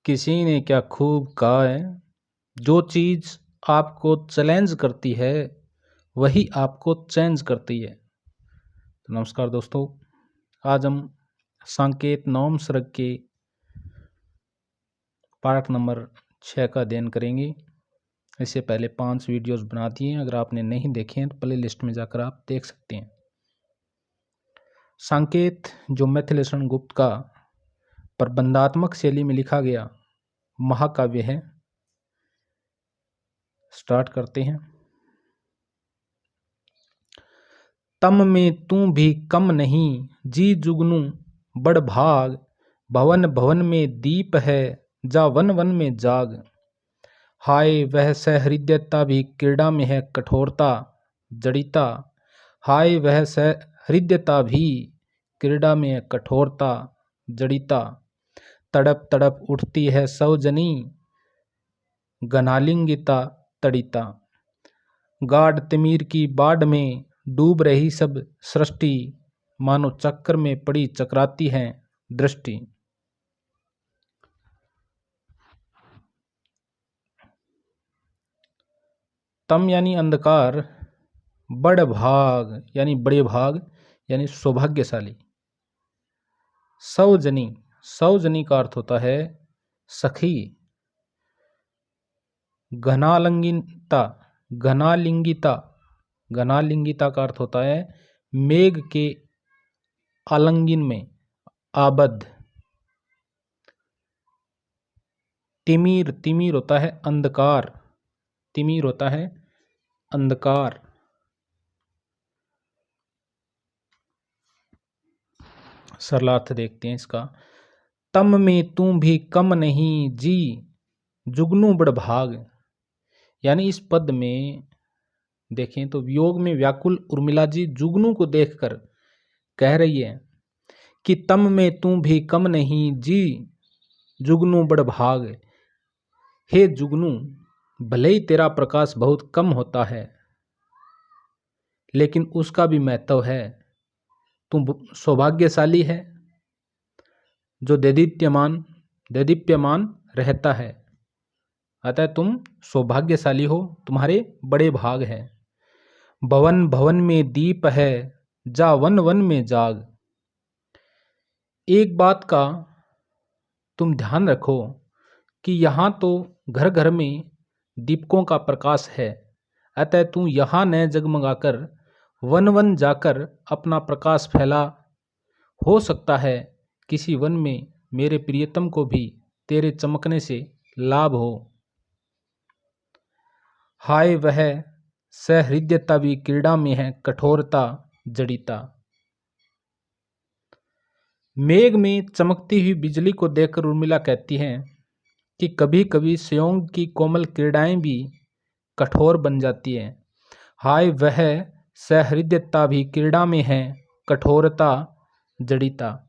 किसी ने क्या खूब कहा है, जो चीज़ आपको चैलेंज करती है वही आपको चेंज करती है। तो नमस्कार दोस्तों, आज हम संकेत नवम सर्ग के पाठ नंबर 6 का अध्ययन करेंगे। इससे पहले 5 वीडियोस बना दिए हैं, अगर आपने नहीं देखे हैं तो प्ले लिस्ट में जाकर आप देख सकते हैं। संकेत जो मिथिलेशन गुप्त का प्रबंधात्मक शैली में लिखा गया महाकाव्य है। स्टार्ट करते हैं। तम में तू भी कम नहीं, जी जुगनू बड़ भाग। भवन भवन में दीप है, जा वन वन में जाग। हाय वह सहृदयता भी क्रीड़ा में है कठोरता जड़िता। हाय वह सहृदयता भी क्रीड़ा में है कठोरता जड़िता। तड़प तड़प उठती है सौजनी, घनालिंगिता तड़िता। गाढ़ तिमिर की बाढ़ में डूब रही सब सृष्टि, मानो चक्कर में पड़ी चकराती है दृष्टि। तम यानी अंधकार, बड़ भाग यानी बड़े भाग यानी सौभाग्यशाली। सौजनी, सौजनी का अर्थ होता है सखी। घनालिंगिता, घनालिंगिता, घनालिंगिता का अर्थ होता है मेघ के आलिंगन में आबद्ध। तिमिर, तिमिर होता है अंधकार, तिमिर होता है अंधकार। सरलार्थ देखते हैं इसका। तम में तू भी कम नहीं, जी जुगनू बड़ भाग। यानी इस पद में देखें तो वियोग में व्याकुल उर्मिला जी जुगनू को देखकर कह रही है कि तम में तू भी कम नहीं, जी जुगनू बड़ भाग। हे जुगनू, भले ही तेरा प्रकाश बहुत कम होता है लेकिन उसका भी महत्व है। तू सौभाग्यशाली है जो देदीप्यमान रहता है। अतः तुम सौभाग्यशाली हो, तुम्हारे बड़े भाग हैं। भवन भवन में दीप है, जा वन वन में जाग। एक बात का तुम ध्यान रखो कि यहाँ तो घर घर में दीपकों का प्रकाश है, अतः तू यहाँ न जगमगाकर वन वन जाकर अपना प्रकाश फैला। हो सकता है किसी वन में मेरे प्रियतम को भी तेरे चमकने से लाभ हो। हाय वह सहृदयता भी क्रीड़ा में है कठोरता जड़िता। मेघ में चमकती हुई बिजली को देखकर उर्मिला कहती हैं कि कभी कभी संयोग की कोमल क्रीड़ाएं भी कठोर बन जाती हैं। हाय वह सहृदयता भी क्रीड़ा में है कठोरता जड़िता।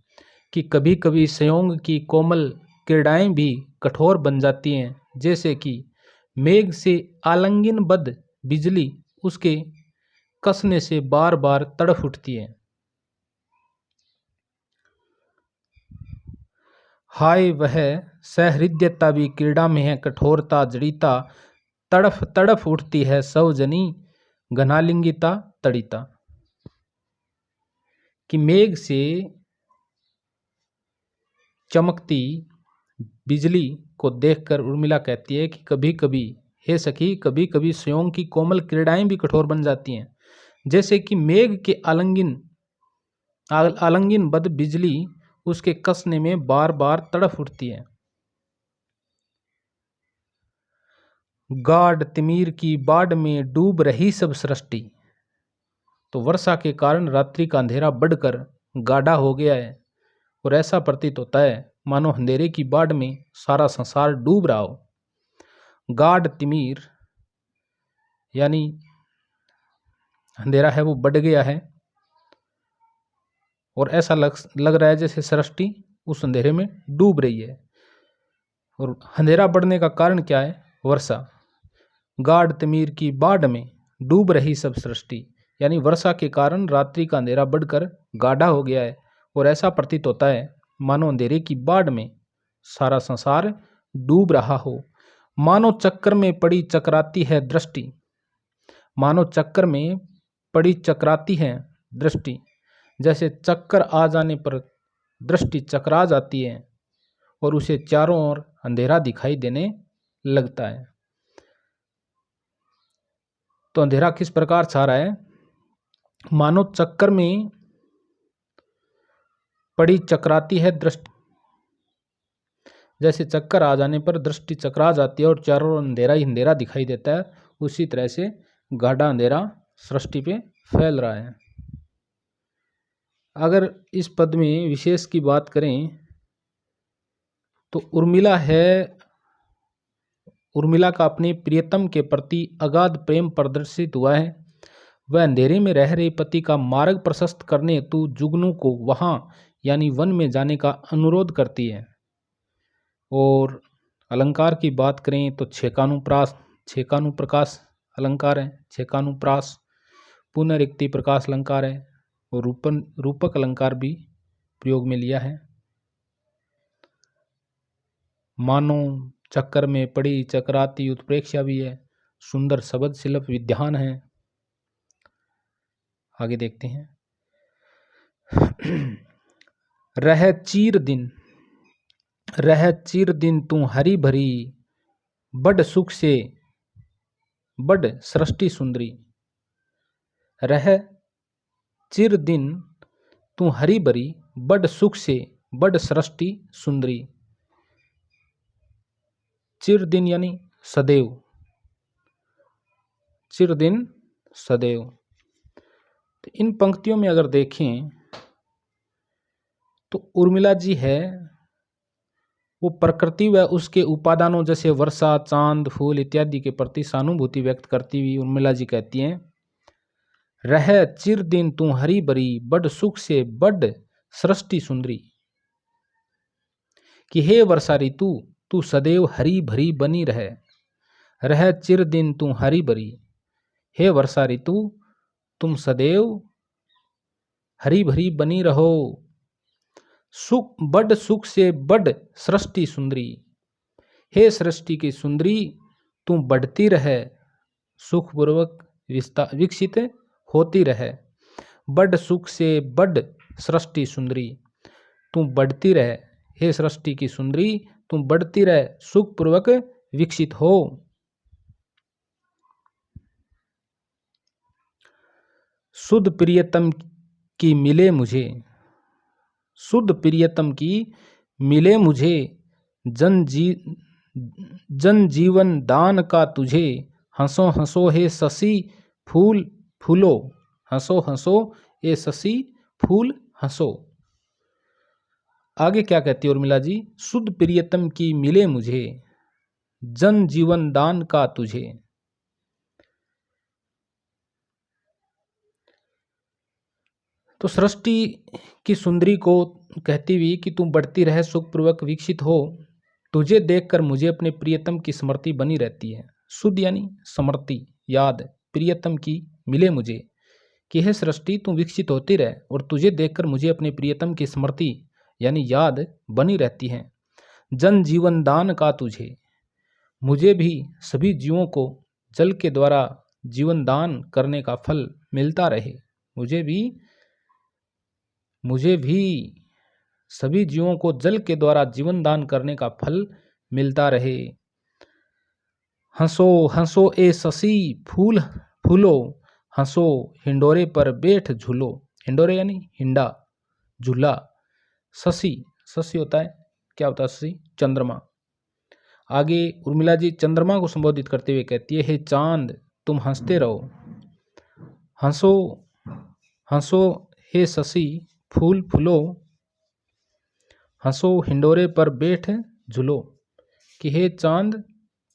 कि कभी कभी संयोग की कोमल क्रीड़ाएं भी कठोर बन जाती हैं, जैसे कि मेघ से आलिंगनबद्ध बिजली उसके कसने से बार बार तड़फ उठती है। हाय वह सहृदयता भी क्रीड़ा में है कठोरता जड़िता। तड़फ तड़फ उठती है सौजनी, घनालिंगिता तड़िता। कि मेघ से चमकती बिजली को देखकर उर्मिला कहती है कि कभी कभी, हे सखी, कभी कभी संयोग की कोमल क्रीड़ाएं भी कठोर बन जाती हैं, जैसे कि मेघ के आलिंगनबद्ध बिजली उसके कसने में बार बार तड़फ उठती है। गाढ़ तिमिर की बाढ़ में डूब रही सब सृष्टि। तो वर्षा के कारण रात्रि का अंधेरा बढ़कर गाढ़ा हो गया है और ऐसा प्रतीत होता है मानो अंधेरे की बाढ़ में सारा संसार डूब रहा हो। गाढ़ तिमिर यानी अंधेरा है वो बढ़ गया है और ऐसा लग रहा है जैसे सृष्टि उस अंधेरे में डूब रही है। और अंधेरा बढ़ने का कारण क्या है? वर्षा। गाढ़ तिमिर की बाढ़ में डूब रही सब सृष्टि, यानी वर्षा के कारण रात्रि का अंधेरा बढ़कर गाढ़ा हो गया है और ऐसा प्रतीत होता है मानो अंधेरे की बाढ़ में सारा संसार डूब रहा हो। मानो चक्कर में पड़ी चकराती है दृष्टि, मानो चक्कर में पड़ी चकराती है दृष्टि, जैसे चक्कर आ जाने पर दृष्टि चकरा जाती है और उसे चारों ओर अंधेरा दिखाई देने लगता है। तो अंधेरा किस प्रकार छा रहा है? मानो चक्कर में पड़ी चकराती है दृष्टि, जैसे चक्कर आ जाने पर दृष्टि चकरा जाती है और चारों ओर अंधेरा ही अंधेरा दिखाई देता है, उसी तरह से गाढ़ा अंधेरा सृष्टि पे फैल रहा है। अगर इस पद में विशेष की बात करें तो उर्मिला का अपने प्रियतम के प्रति अगाध प्रेम प्रदर्शित हुआ है। वह अंधेरे में रह रहे पति का मार्ग प्रशस्त करने हेतु जुगनू को वहां यानी वन में जाने का अनुरोध करती है। और अलंकार की बात करें तो छेकानुप्रकाश अलंकार है, छेकानुप्रास, पुनरिक्ति प्रकाश अलंकार है और रूपक अलंकार भी प्रयोग में लिया है। मानो, चक्कर में पड़ी, चकराती, उत्प्रेक्षा भी है, सुंदर शब्द शिल्प विद्यान है। आगे देखते हैं। रह चीर दिन तू हरी भरी, बड़ सुख से बड़ सृष्टि सुंदरी। रह चिर दिन तू हरी भरी, बड़ सुख से बड़ सृष्टि सुंदरी। चिर दिन यानी सदैव, चिर दिन सदैव। तो इन पंक्तियों में अगर देखें तो उर्मिला जी है वो प्रकृति व उसके उपादानों जैसे वर्षा, चांद, फूल इत्यादि के प्रति सहानुभूति व्यक्त करती हुई उर्मिला जी कहती हैं, रह चिर दिन तू हरी भरी, बड़ सुख से बड़ सृष्टि सुंदरी। कि हे वर्षा ऋतु, तू सदैव हरी भरी बनी रह चिर दिन तू हरी भरी। हे वर्षा ऋतु, तुम सदैव हरी भरी बनी रहो। सुख, बड़ सुख से बड़ सृष्टि सुंदरी। हे सृष्टि की सुंदरी, तुम बढ़ती रहे, सुखपूर्वक विकसित होती रहे। बड़ सुख से बड़ सृष्टि सुंदरी, तुम बढ़ती रहे। हे सृष्टि की सुंदरी, तुम बढ़ती रहे, सुखपूर्वक विकसित हो। शुद्ध प्रियतम की मिले मुझे, शुद्ध प्रियतम की मिले मुझे, जन जीवन दान का तुझे। हंसो हंसो हे शशि फूल फूलो, हंसो हंसो ए शशि फूल हंसो। आगे क्या कहती है उर्मिला जी? शुद्ध प्रियतम की मिले मुझे, जन जीवन दान का तुझे। तो सृष्टि की सुंदरी को कहती हुई कि तुम बढ़ती रहे, सुखपूर्वक विकसित हो, तुझे देखकर मुझे अपने प्रियतम की स्मृति बनी रहती है। शुद्ध यानी स्मृति, याद, प्रियतम की मिले मुझे, कि हे सृष्टि तू विकसित होती रहे और तुझे देखकर मुझे अपने प्रियतम की स्मृति यानी याद बनी रहती है। जन जीवन दान का तुझे, मुझे भी सभी जीवों को जल के द्वारा जीवन दान करने का फल मिलता रहे। मुझे भी सभी जीवों को जल के द्वारा जीवन दान करने का फल मिलता रहे। हंसो हंसो ए शशि फूल फूलो, हंसो हिंडोरे पर बैठ झूलो। हिंडोरे यानी हिंडा, झूला। शशि, शशि होता है, क्या होता है शशि? चंद्रमा। आगे उर्मिला जी चंद्रमा को संबोधित करते हुए कहती है, हे चांद तुम हंसते रहो। हंसो हंसो हे शशि फूल फूलो, हंसो हिंडोरे पर बैठ झूलो। कि हे चांद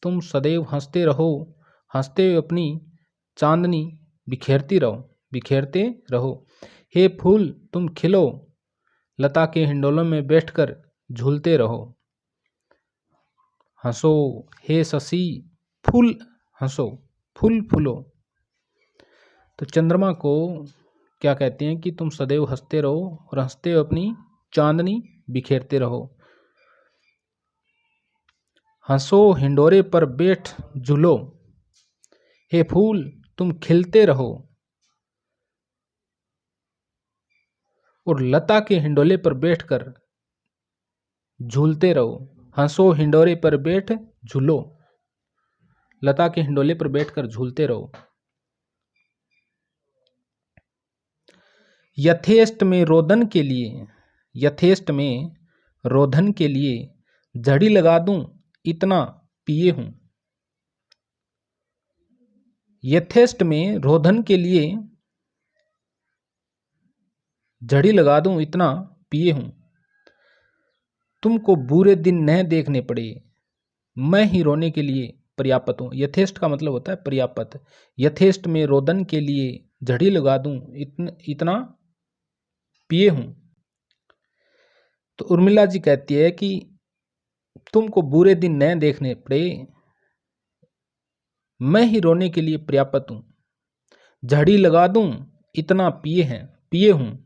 तुम सदैव हंसते रहो, हंसते हुए अपनी चांदनी बिखेरते रहो। हे फूल तुम खिलो, लता के हिंडोलों में बैठकर झूलते रहो। हंसो हे शशि फूल हंसो, फूल फूलो। तो चंद्रमा को क्या कहते हैं कि तुम सदैव हंसते रहो और हंसते हुए अपनी चांदनी बिखेरते रहो। हंसो हिंडोरे पर बैठ झूलो, हे फूल तुम खिलते रहो। और लता के हिंडोले पर बैठकर झूलते रहो। हंसो हिंडोरे पर बैठ झूलो, लता के हिंडोले पर बैठकर झूलते रहो। यथेष्ट में रोदन के लिए, यथेष्ट में रोधन के लिए झड़ी लगा दूं इतना पिए हूं। यथेष्ट में रोधन के लिए झड़ी लगा दूं इतना पिए हूं। तुमको बुरे दिन न देखने पड़े, मैं ही रोने के लिए पर्याप्त हूं। यथेष्ट का मतलब होता है पर्याप्त। यथेष्ट में रोदन के लिए झड़ी लगा दूं इतना पिए हूं। तो उर्मिला जी कहती है कि तुमको बुरे दिन न देखने पड़े, मैं ही रोने के लिए पर्याप्त हूं। झड़ी लगा दूं इतना पिए हूं।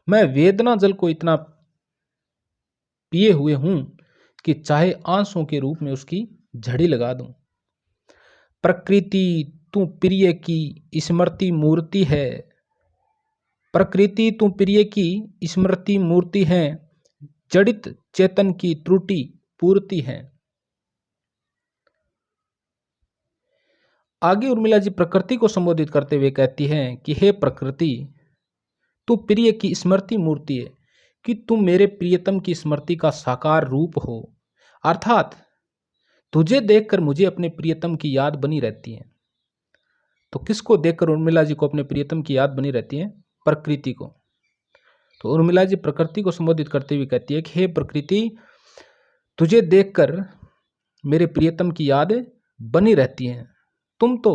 मैं वेदना जल को इतना पिए हुए हूं कि चाहे आंसुओं के रूप में उसकी झड़ी लगा दूं। प्रकृति तू प्रिय की स्मृति मूर्ति है, प्रकृति तू प्रिय की स्मृति मूर्ति है, जड़ित चेतन की त्रुटि पूर्ति है। आगे उर्मिला जी प्रकृति को संबोधित करते हुए कहती हैं कि हे प्रकृति, तू प्रिय की स्मृति मूर्ति है, कि तुम मेरे प्रियतम की स्मृति का साकार रूप हो। अर्थात तुझे देखकर मुझे अपने प्रियतम की याद बनी रहती है। तो किसको देखकर उर्मिला जी को अपने प्रियतम की याद बनी रहती है? प्रकृति को। तो उर्मिला जी प्रकृति को संबोधित करते हुए कहती है कि हे प्रकृति, तुझे देखकर मेरे प्रियतम की याद बनी रहती है। तुम तो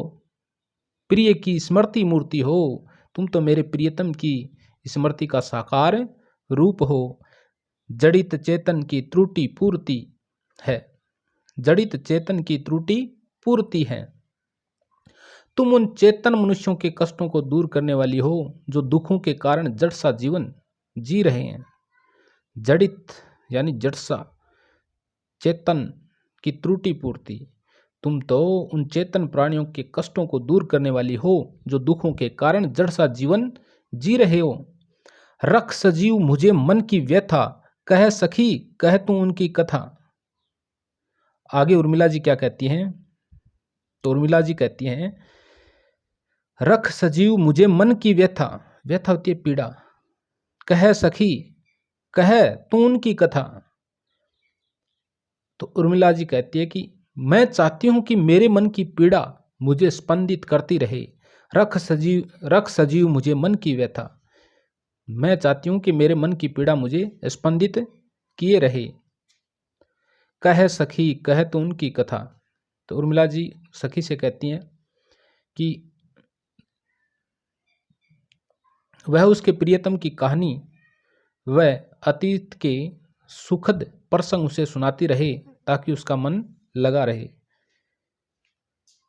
प्रिय की स्मृति मूर्ति हो, तुम तो मेरे प्रियतम की स्मृति का साकार रूप हो। जड़ित चेतन की त्रुटि पूर्ति है, जड़ित चेतन की त्रुटि पूर्ति है। तुम उन चेतन मनुष्यों के कष्टों को दूर करने वाली हो जो दुखों के कारण जड़ सा जीवन जी रहे हैं। जड़ित यानी जड़ सा, चेतन की त्रुटि पूर्ति। तुम तो उन चेतन प्राणियों के कष्टों को दूर करने वाली हो जो दुखों के कारण जड़ सा जीवन जी रहे हो। रख सजीव मुझे मन की व्यथा, कह सखी कह तू उनकी कथा। आगे उर्मिला जी क्या कहती हैं? तो उर्मिला जी कहती हैं, रख सजीव मुझे मन की व्यथा, व्यथा होती है पीड़ा, कह सखी कह तू उनकी कथा। तो उर्मिला जी कहती है कि मैं चाहती हूं कि मेरे मन की पीड़ा मुझे स्पंदित करती रहे। रख सजीव मुझे मन की व्यथा, मैं चाहती हूं कि मेरे मन की पीड़ा मुझे स्पंदित किए रहे। कह सखी कह तो उनकी कथा। तो उर्मिला जी सखी से कहती हैं कि वह उसके प्रियतम की कहानी वह अतीत के सुखद प्रसंग उसे सुनाती रहे ताकि उसका मन लगा रहे।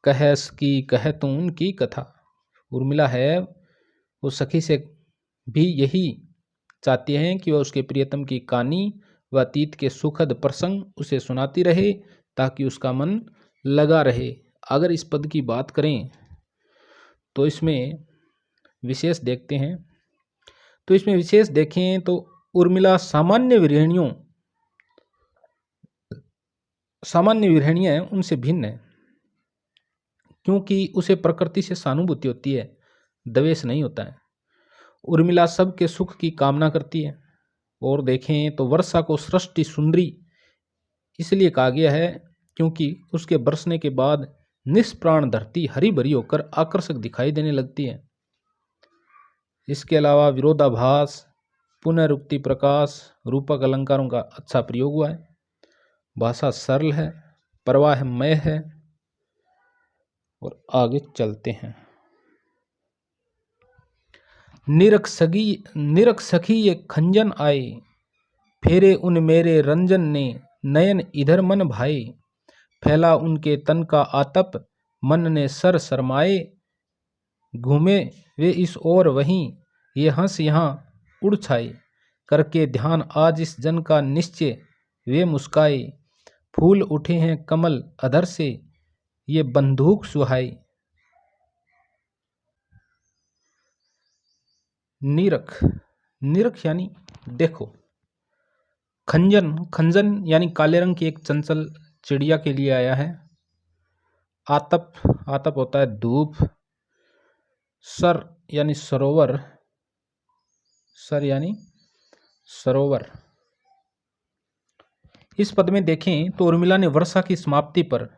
कह सकी कह तो उनकी कथा। उर्मिला है वो सखी से भी यही चाहती हैं कि वह उसके प्रियतम की कहानी व अतीत के सुखद प्रसंग उसे सुनाती रहे ताकि उसका मन लगा रहे। अगर इस पद की बात करें तो इसमें विशेष देखते हैं, तो इसमें विशेष देखें तो उर्मिला सामान्य विरहणियाँ हैं उनसे भिन्न है, क्योंकि उसे प्रकृति से सहानुभूति होती है, द्वेष नहीं होता है। उर्मिला सबके सुख की कामना करती है। और देखें तो वर्षा को सृष्टि सुंदरी इसलिए कहा गया है क्योंकि उसके बरसने के बाद निष्प्राण धरती हरी भरी होकर आकर्षक दिखाई देने लगती है। इसके अलावा विरोधाभास, पुनरुक्ति, प्रकाश, रूपक अलंकारों का अच्छा प्रयोग हुआ है। भाषा सरल है, प्रवाहमय है। और आगे चलते हैं। निरख सखी ये खंजन आए, फेरे उन मेरे रंजन ने, नयन इधर मन भाए, फैला उनके तन का आतप, मन ने सर शरमाए, घूमे वे इस ओर वहीं, ये हंस यहाँ उड़ छाए, करके ध्यान आज इस जन का निश्चय वे मुस्काए, फूल उठे हैं कमल अधर से, ये बंदूक सुहाई। निरख, निरख यानी देखो। खंजन, खंजन यानी काले रंग की एक चंचल चिड़िया के लिए आया है। आतप, आतप होता है धूप। सर यानी सरोवर, सर यानी सरोवर। इस पद में देखें तो उर्मिला ने वर्षा की समाप्ति पर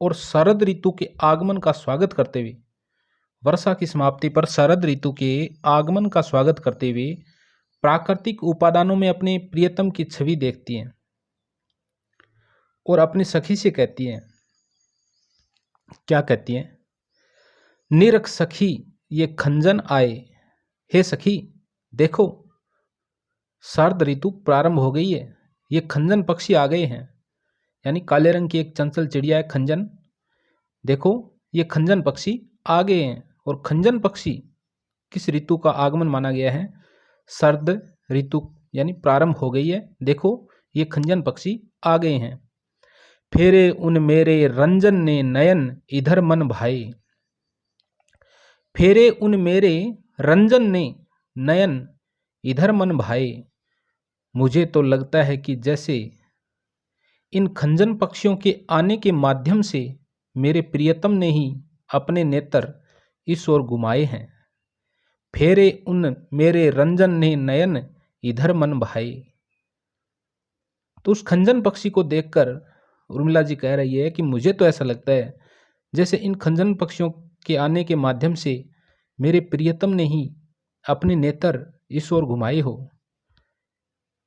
और शरद ऋतु के आगमन का स्वागत करते हुए, वर्षा की समाप्ति पर शरद ऋतु के आगमन का स्वागत करते हुए प्राकृतिक उपादानों में अपने प्रियतम की छवि देखती हैं और अपनी सखी से कहती हैं, क्या कहती हैं? निरख सखी ये खंजन आए, हे सखी देखो शरद ऋतु प्रारंभ हो गई है, ये खंजन पक्षी आ गए हैं। यानी काले रंग की एक चंचल चिड़िया है खंजन, देखो ये खंजन पक्षी आ गए हैं। और खंजन पक्षी किस ऋतु का आगमन माना गया है? शरद ऋतु यानी प्रारंभ हो गई है, देखो ये खंजन पक्षी आ गए हैं। फेरे उन मेरे रंजन ने नयन इधर मन भाए, फेरे उन मेरे रंजन ने नयन इधर मन भाए। मुझे तो लगता है कि जैसे इन खंजन पक्षियों के आने के माध्यम से मेरे प्रियतम ने ही अपने नेत्र इस ओर घुमाए हैं। फेरे उन मेरे रंजन ने नयन इधर मन भाए। तो उस खंजन पक्षी को देखकर उर्मिला जी कह रही है कि मुझे तो ऐसा लगता है जैसे इन खंजन पक्षियों के आने के माध्यम से मेरे प्रियतम ने ही अपने नेत्र इस ओर घुमाए हो।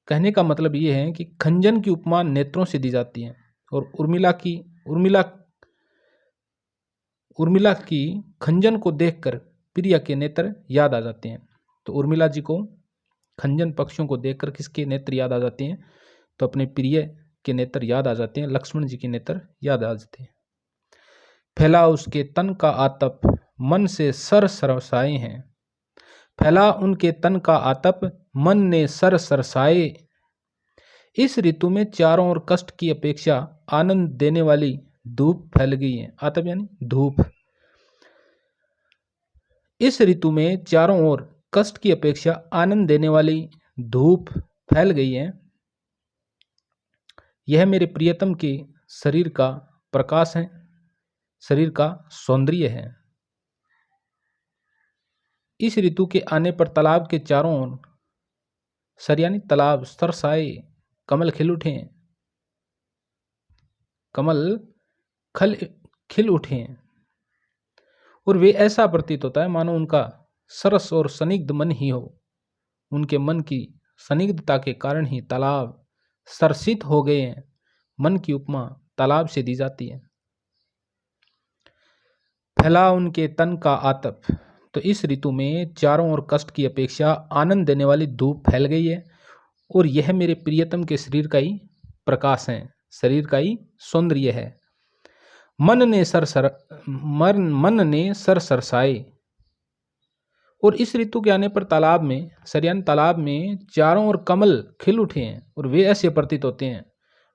कहने का मतलब ये है कि खंजन की उपमा नेत्रों से दी जाती है और उर्मिला की खंजन को देखकर प्रिय के नेत्र याद आ जाते हैं। तो उर्मिला जी को खंजन पक्षियों को देखकर किसके नेत्र याद आ जाते हैं? तो अपने प्रिय के नेत्र याद आ जाते हैं, लक्ष्मण जी के नेत्र याद आ जाते हैं। फैला उसके तन का आतप मन से सर सरसाए हैं, फैला उनके तन का आतप मन ने सर सरसाए। इस ऋतु में चारों ओर कष्ट की अपेक्षा आनंद देने वाली धूप फैल गई है। आतप यानी धूप। इस ऋतु में चारों ओर कष्ट की अपेक्षा आनंद देने वाली धूप फैल गई है। यह मेरे प्रियतम के शरीर का प्रकाश है, शरीर का सौंदर्य है। इस ऋतु के आने पर तालाब के चारों ओर, सर यानी तालाब, सरसाए, कमल खिल उठे हैं, कमल खिल उठे हैं और वे ऐसा प्रतीत होता है मानो उनका सरस और स्निग्ध मन ही हो। उनके मन की स्निग्धता के कारण ही तालाब सरसित हो गए हैं। मन की उपमा तालाब से दी जाती है। फैला उनके तन का आतप, तो इस ऋतु में चारों ओर कष्ट की अपेक्षा आनंद देने वाली धूप फैल गई है और यह मेरे प्रियतम के शरीर का ही प्रकाश है, शरीर का ही सौंदर्य है। मन ने सर सरसाए। और इस ऋतु के आने पर तालाब में, सरयान तालाब में चारों ओर कमल खिल उठे हैं और वे ऐसे प्रतीत होते हैं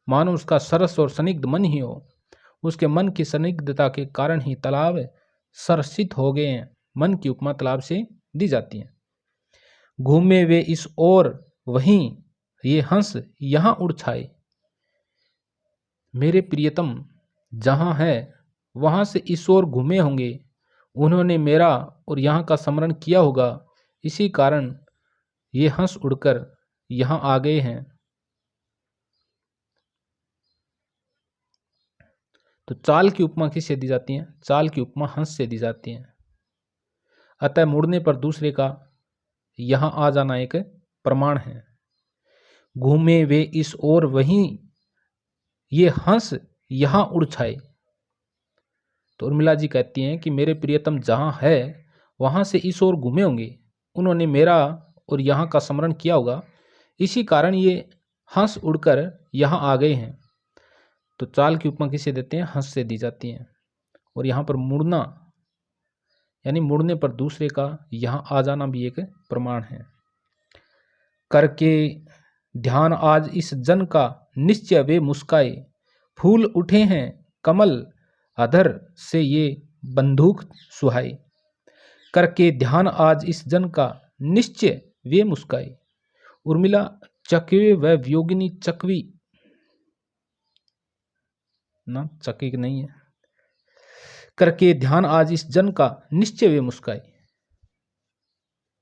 मानो उसका सरस और स्निग्ध मन ही हो। उसके मन की स्निग्धता के कारण ही तालाब सरसित हो गए हैं। मन की उपमा तालाब से दी जाती है। घूमे वे इस ओर वहीं ये हंस यहां उड़ छाए। मेरे प्रियतम जहां है वहां से इस ओर घूमे होंगे, उन्होंने मेरा और यहाँ का स्मरण किया होगा, इसी कारण ये हंस उड़कर यहाँ आ गए हैं। तो चाल की उपमा किससे दी जाती है? चाल की उपमा हंस से दी जाती है। अतः मुड़ने पर दूसरे का यहाँ आ जाना एक प्रमाण है। घूमे वे इस ओर वहीं ये हंस यहाँ उड़ छाए। तो उर्मिला जी कहती हैं कि मेरे प्रियतम जहाँ है वहाँ से इस ओर घूमे होंगे, उन्होंने मेरा और यहाँ का स्मरण किया होगा, इसी कारण ये हंस उड़कर यहाँ आ गए हैं। तो चाल की उपमा किसे देते हैं? हंस से दी जाती है। और यहाँ पर मुड़ना यानी मुड़ने पर दूसरे का यहाँ आ जाना भी एक प्रमाण है। करके ध्यान आज इस जन का निश्चय वे मुस्काए, फूल उठे हैं कमल अधर से ये बंदूक सुहाई, करके ध्यान आज इस जन का निश्चय वे मुस्काई। उर्मिला चकवे व वियोगिनी चकवी ना चकी नहीं है, करके ध्यान आज इस जन का निश्चय वे मुस्काई।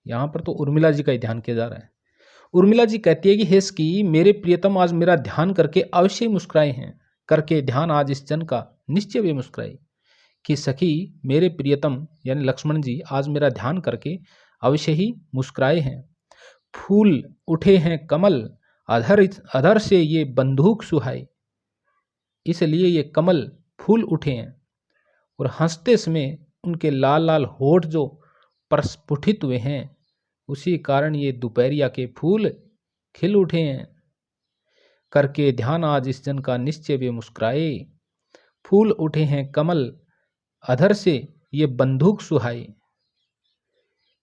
यहां पर तो उर्मिला जी का ही ध्यान किया जा रहा है। उर्मिला जी कहती है कि हे सखी मेरे प्रियतम आज मेरा ध्यान करके अवश्य ही मुस्कुराए हैं, करके ध्यान आज इस जन का निश्चय वे मुस्कुराए। कि सखी मेरे प्रियतम यानी लक्ष्मण जी आज मेरा ध्यान करके अवश्य ही मुस्कुराए हैं। फूल उठे हैं कमल अधर अधर से ये बंदूक सुहाए, इसलिए ये कमल फूल उठे हैं और हंसते समय उनके लाल लाल होठ जो प्रस्फुटित हुए हैं, उसी कारण ये दोपहरिया के फूल खिल उठे हैं। करके ध्यान आज इस जन का निश्चय वे मुस्कुराए, फूल उठे हैं कमल अधर से ये बंदूक सुहाए।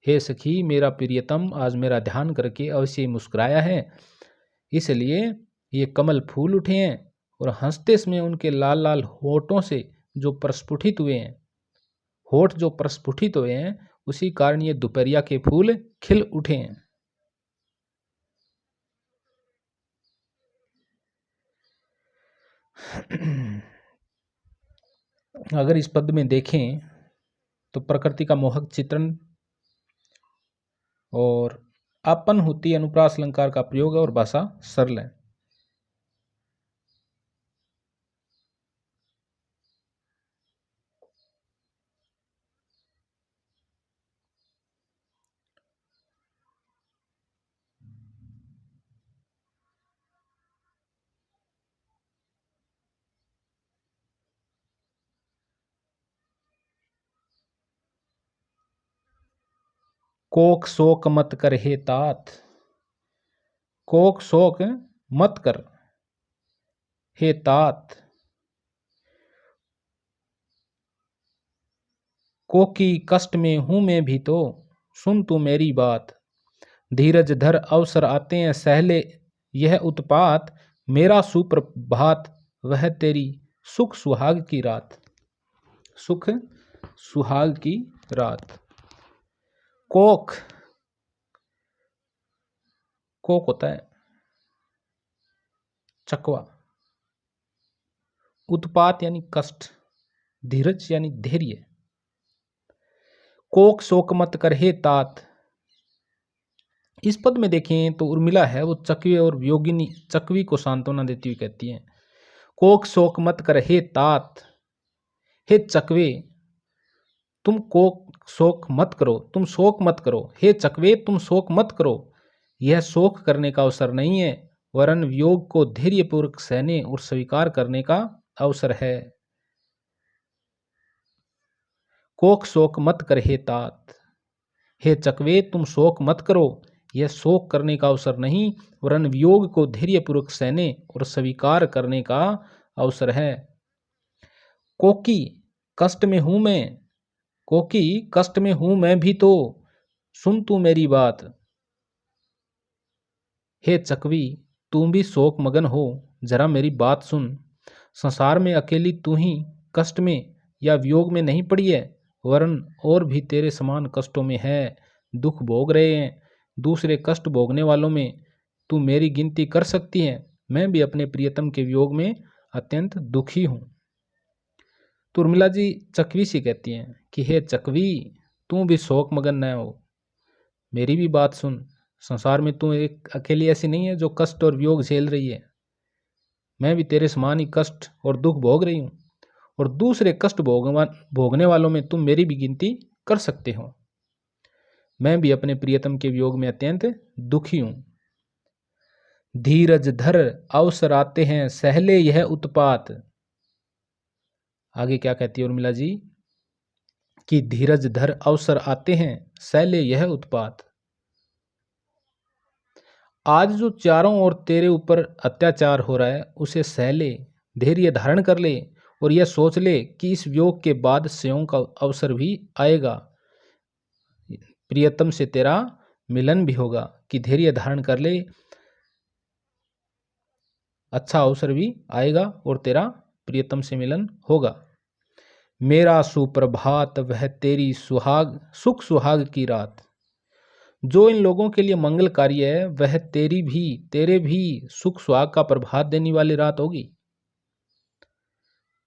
हे सखी मेरा प्रियतम आज मेरा ध्यान करके अवश्य मुस्कुराया है, इसलिए ये कमल फूल उठे हैं और हंसते समय उनके लाल लाल होठों से जो प्रस्फुटित हुए हैं, होठ जो प्रस्फुटित हुए हैं, उसी कारण ये दोपहरिया के फूल खिल उठे हैं। अगर इस पद में देखें तो प्रकृति का मोहक चित्रण और अपन होती अनुप्रास अलंकार का प्रयोग है और भाषा सरल है। कोक शोक मत कर हे तात, कोक शोक मत कर हे तात, कोकी कष्ट में हूं मैं भी तो सुन तू मेरी बात। धीरज धर अवसर आते हैं सहले यह उत्पात, मेरा सुप्रभात वह तेरी सुख सुहाग की रात। सुख सुहाग की रात। कोक, कोक होता है चकवा, उत्पात यानी कष्ट, धीरज यानी धैर्य। कोक शोक मत कर हे तात। इस पद में देखें तो उर्मिला है वो चकवे और वियोगिनी चकवी को सांत्वना देती हुई कहती है, कोक शोक मत कर हे तात, हे चकवे तुम कोक शोक मत करो, तुम शोक मत करो, हे चकवे तुम शोक मत करो, यह शोक करने का अवसर नहीं है, वरन वियोग को धैर्यपूर्वक सहने और स्वीकार करने का अवसर है। कोक शोक मत कर हे तात, हे चकवे तुम शोक मत करो, यह शोक करने का अवसर नहीं वरन वियोग को धैर्यपूर्वक सहने और स्वीकार करने का अवसर है। कोकी कष्ट में हूं मैं, कोकी कष्ट में हूं मैं भी तो सुन तू मेरी बात। हे चकवी तुम भी शोक मगन हो, जरा मेरी बात सुन। संसार में अकेली तू ही कष्ट में या वियोग में नहीं पड़ी है, वरन और भी तेरे समान कष्टों में है, दुख भोग रहे हैं। दूसरे कष्ट भोगने वालों में तू मेरी गिनती कर सकती है। मैं भी अपने प्रियतम के वियोग में अत्यंत दुखी हूँ। तो उर्मिला जी चकवी से कहती हैं कि हे चकवी तू भी शोक मगन न हो, मेरी भी बात सुन। संसार में तू एक अकेली ऐसी नहीं है जो कष्ट और वियोग झेल रही है, मैं भी तेरे समान ही कष्ट और दुख भोग रही हूँ, और दूसरे कष्ट भोगने वालों में तुम मेरी भी गिनती कर सकते हो। मैं भी अपने प्रियतम के वियोग में अत्यंत दुखी हूँ। धीरज धर अवसर आते हैं सहले यह उत्पात। आगे क्या कहती है उर्मिला जी कि धीरज धर अवसर आते हैं सहले यह उत्पात। आज जो चारों ओर तेरे ऊपर अत्याचार हो रहा है उसे सह ले, धैर्य धारण कर ले और यह सोच ले कि इस वियोग के बाद संयोग का अवसर भी आएगा, प्रियतम से तेरा मिलन भी होगा। कि धैर्य धारण कर ले, अच्छा अवसर भी आएगा और तेरा प्रियतम से मिलन होगा। मेरा सुप्रभात वह तेरी सुख सुहाग की रात। जो इन लोगों के लिए मंगलकारी है वह तेरे भी सुख सुहाग का प्रभात देने वाली रात होगी।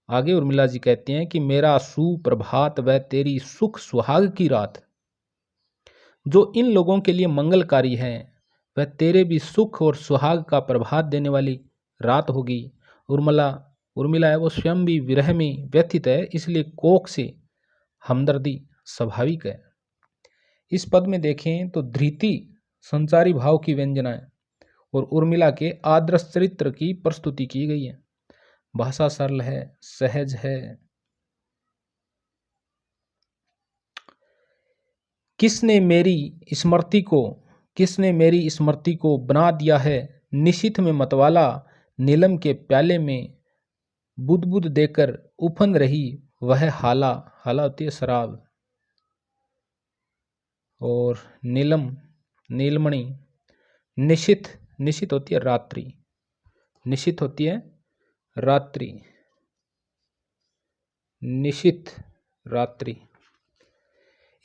आगे उर्मिला जी कहती हैं कि मेरा सुप्रभात वह तेरी सुख सुहाग की रात। जो इन लोगों के लिए मंगलकारी है वह तेरे भी सुख और सुहाग का प्रभात देने वाली रात होगी। उर्मिला है वो स्वयं भी विरह में व्यथित है, इसलिए कोक से हमदर्दी स्वाभाविक है। इस पद में देखें तो धृति संचारी भाव की व्यंजना है और उर्मिला के आदर्श चरित्र की प्रस्तुति की गई है। भाषा सरल है, सहज है। किसने मेरी स्मृति को बना दिया है निशिथ में मतवाला। नीलम के प्याले में बुदबुद देकर उफन रही वह हाला होती है शराब। और नीलमणि निशिथ होती है रात्रि। निशिथ होती है रात्रि, निशिथ रात्रि।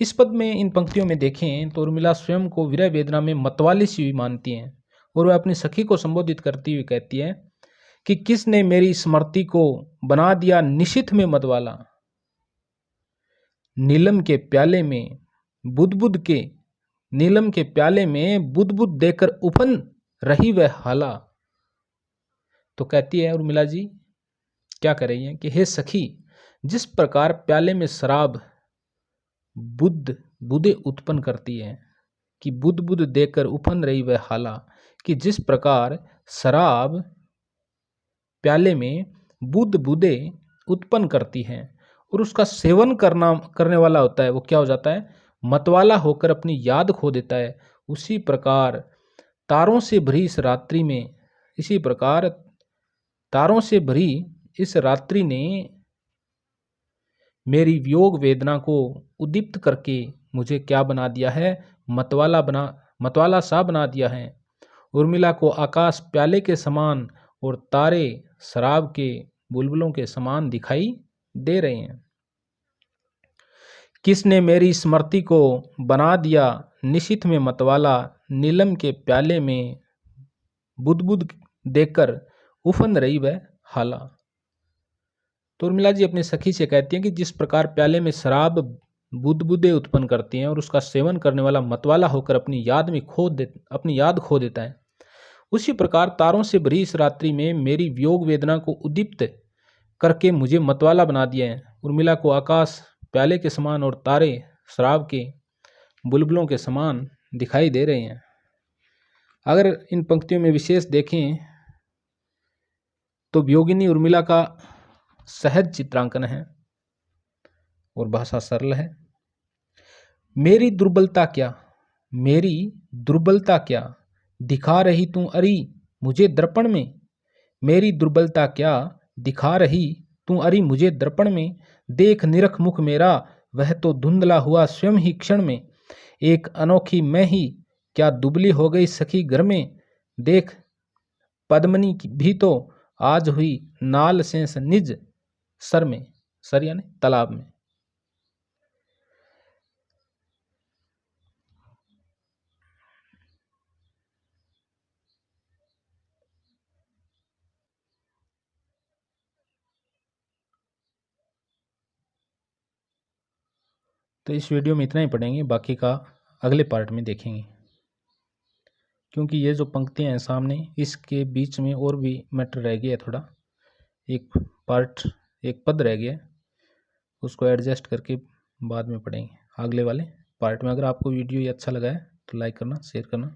इस पद में इन पंक्तियों में देखें तो उर्मिला स्वयं को विरह वेदना में मतवाली सी हुई मानती हैं और वह अपनी सखी को संबोधित करती हुई कहती है कि किसने मेरी स्मृति को बना दिया निशिथ में मतवाला। नीलम के प्याले में बुदबुद देकर उफन रही वह हाला। तो कहती है उर्मिला जी क्या कर रही है कि हे सखी, जिस प्रकार प्याले में शराब बुदे उत्पन्न करती है कि बुद देकर उफन रही वह हाला, कि जिस प्रकार शराब प्याले में बुदे उत्पन्न करती है और उसका सेवन करने वाला होता है वो क्या हो जाता है, मतवाला होकर अपनी याद खो देता है। उसी प्रकार तारों से भरी इस रात्रि ने मेरी वियोग वेदना को उद्दीप्त करके मुझे क्या बना दिया है, मतवाला सा बना दिया है। उर्मिला को आकाश प्याले के समान और तारे शराब के बुलबुलों के समान दिखाई दे रहे हैं। किसने मेरी स्मृति को बना दिया निशिथ में मतवाला। नीलम के प्याले में बुदबुद देकर उफन रही वह हाला। तो उर्मिला जी अपनी सखी से कहती हैं कि जिस प्रकार प्याले में शराब बुदबुदे उत्पन्न करती हैं और उसका सेवन करने वाला मतवाला होकर अपनी याद खो देता है, उसी प्रकार तारों से भरी इस रात्रि में मेरी वियोग वेदना को उद्दीप्त करके मुझे मतवाला बना दिया है। उर्मिला को आकाश प्याले के समान और तारे शराब के बुलबुलों के समान दिखाई दे रहे हैं। अगर इन पंक्तियों में विशेष देखें तो वियोगिनी उर्मिला का सहज चित्रांकन है और भाषा सरल है। मेरी दुर्बलता क्या दिखा रही तू अरी मुझे दर्पण में। मेरी दुर्बलता क्या दिखा रही तू अरी मुझे दर्पण में। देख निरख मुख मेरा वह तो धुंधला हुआ स्वयं ही क्षण में। एक अनोखी मैं ही क्या दुबली हो गई सखी घर में। देख पद्मनी भी तो आज हुई नाल सेंस निज सर में, सर यानी तालाब में। तो इस वीडियो में इतना ही पढ़ेंगे, बाकी का अगले पार्ट में देखेंगे, क्योंकि ये जो पंक्तियां हैं सामने इसके बीच में और भी मैटर रह गया है थोड़ा, एक पद रह गया, उसको एडजस्ट करके बाद में पढ़ेंगे अगले वाले पार्ट में। अगर आपको वीडियो ये अच्छा लगा है तो लाइक करना, शेयर करना।